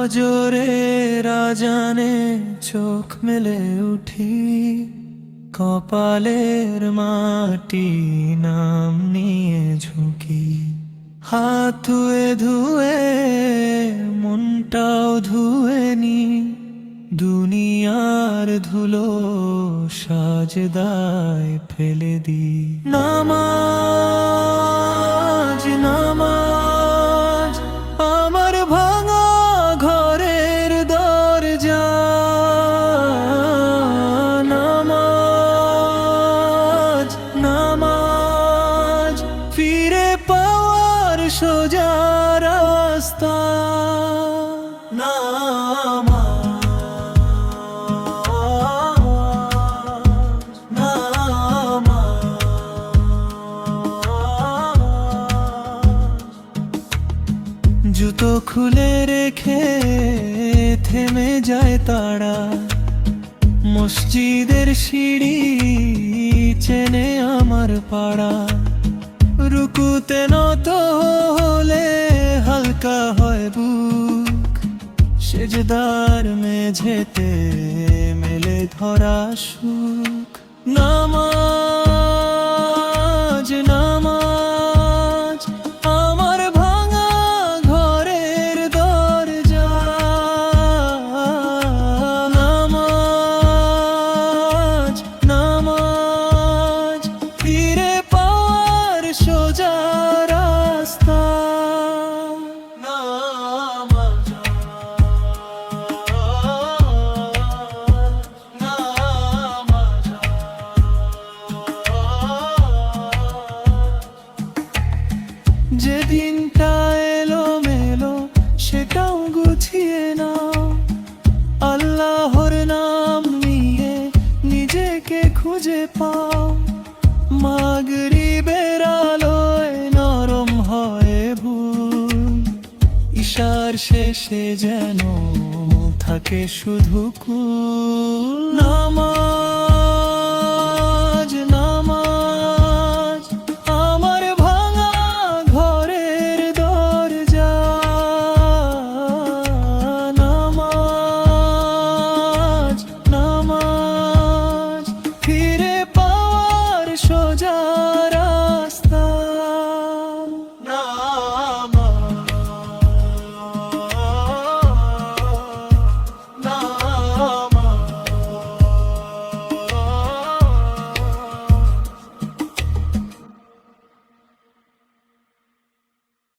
ফজরের আজানে চোখ মেলে উঠি, কপালের মাটি নাম নিয়ে ঝুঁকি। হাত ধুয়ে ধুয়ে মনটাও ধুয়ে নি, দুনিয়ার ধুলো সাজদায় ফেলে দি। নামাজ নামাজ আমার ভাঙা ঘরের দরজা, নামাজ নামাজ ফিরে পাওয়ার সোজা রাস্তা। জুতো খুলে রেখে থেমে যায় তারা, মসজিদের সিঁড়ি চেনে আমার পাড়া। রুকুতে নত হলে হালকা হয় বুক, সেজদার মেঝেতে মেলে ধরা সুখ। নামাজ নামাজ আমার ভাঙা ঘরের দরজা, নামাজ নামাজ ফিরে পাওয়ার সোজা রাস্তা। নামাজ নামাজ যেদিনটা এলো মেলো সেটাও গুছিয়ে নাও, আল্লাহর নাম নিয়ে নিজেকে খুঁজে পাও। মাগরিবের আলোয় নরম হয় ভুল, ইশার শেষে যেন থাকে শুধু কুল। নামাজ নামাজ আমার ভাঙা ঘরের দরজা, নামাজ নামাজ ফিরে পাওয়ার সোজা